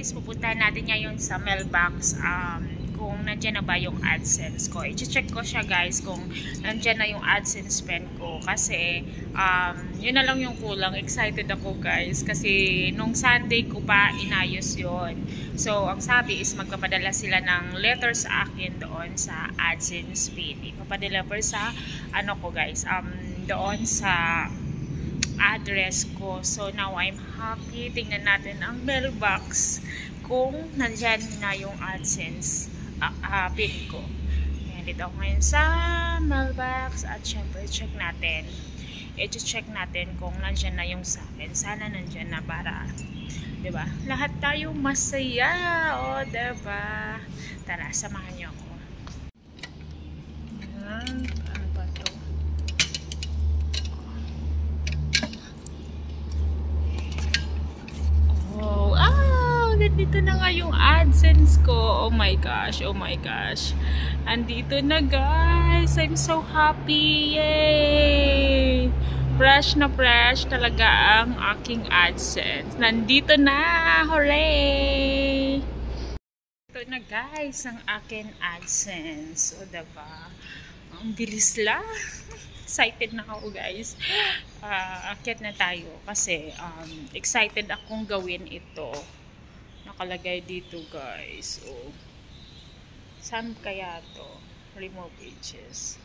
Guys, pupuntahan natin ngayon sa mailbox kung nandyan na ba yung AdSense ko. I-check ko siya guys kung nandyan na yung AdSense spend ko. Kasi yun na lang yung kulang. Excited ako guys. Kasi nung Sunday ko pa inayos yun. So, ang sabi is magpapadala sila ng letter sa akin doon sa AdSense pin. Ipapadala pa sa ano ko guys. Doon sa address ko. So now I'm happy. Tingnan natin ang mailbox kung nandyan na yung AdSense pin ko. Ayan, dito ako ngayon sa mailbox at syempre check natin. I-check natin kung nandyan na yung sa akin. Sana nandyan na para, diba? Lahat tayo masaya. O, diba? Tara, samahan niyo ako. Ano ba to? Nandito na nga yung AdSense ko. Oh my gosh, oh my gosh. Andito na guys. I'm so happy. Yay! Fresh na fresh talaga ang aking AdSense. Nandito na. Hooray! Ito na guys ang aking AdSense. O diba? Ang bilis lang. Excited na ako guys. Akit na tayo kasi excited akong gawin ito. Nakalagay dito guys. Oh. Saan kaya to? Remove edges.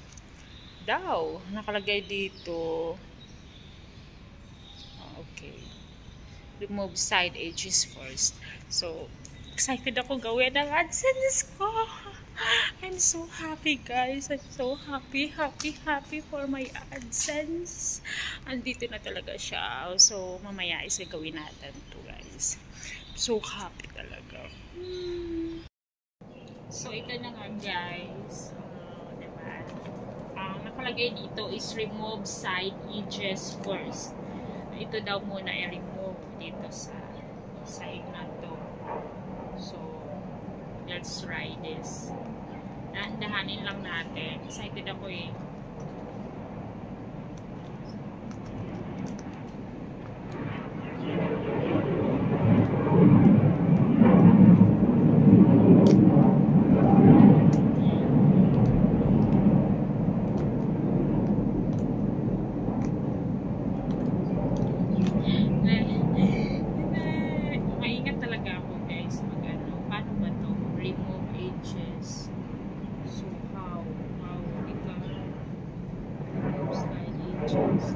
Daw. Nakalagay dito. Okay. Remove side edges first. So, excited ako gawin ang AdSense ko. I'm so happy guys. I'm so happy for my AdSense. Andito na talaga siya. So, mamaya is gawin natin to guys. So happy talaga. So, ito na nga guys. Diba? Ang nakalagay dito is remove side edges first. Ito daw muna i-remove dito sa side na to. So, let's try this. Dahanin lang natin. Excited ako eh. Maingat talaga ako guys. Paano ba to? Remove edges. So how we can remove side edges.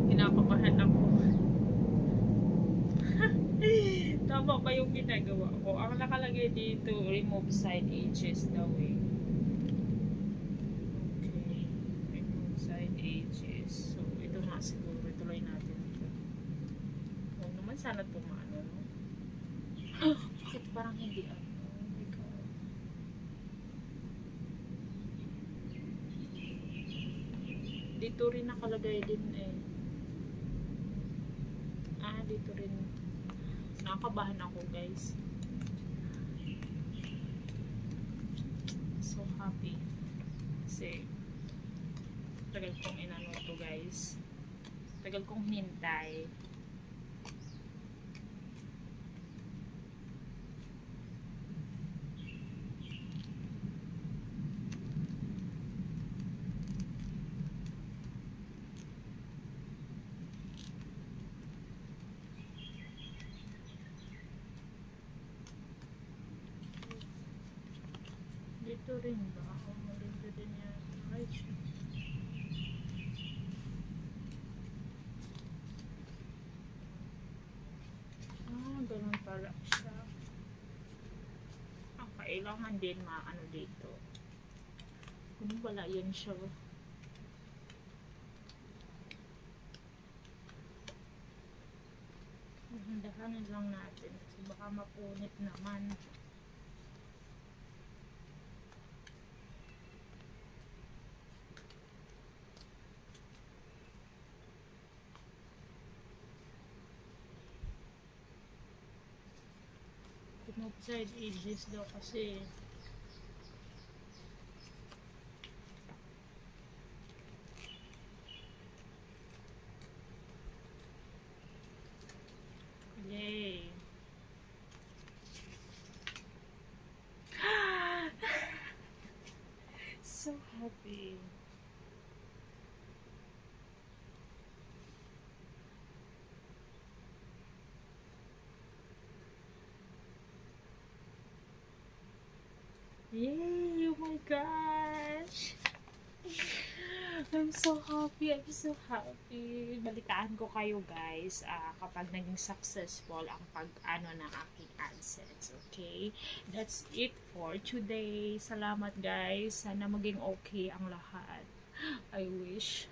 Kinakabahan ako. Tama ba yung ginagawa ko? Ang nakalagay dito, remove side edges daw eh. Okay. Remove side edges. So, ito nga siguro. Ituloy natin ito. Huwag naman sana tumano, no? Bakit parang hindi ano? Oh my God. Dito rin nakalagay din eh. Dito rin. Nakakabahan ako guys. So happy. Kasi tagal kong inano to guys. Tagal kong hintay. Dito rin ba? Dito din yan. Right. Ganun pala siya. Kailangan din maano dito. Kung wala yun siya. Dahanin lang natin. Kasi baka mapunit naman. Outside edges daw kasi. Yay! So happy. Yay! Oh my gosh! I'm so happy. I'm so happy. Balitaan ko kayo guys kapag naging successful ang pag-ano ng aking AdSense. Okay? That's it for today. Salamat guys. Sana maging okay ang lahat. I wish.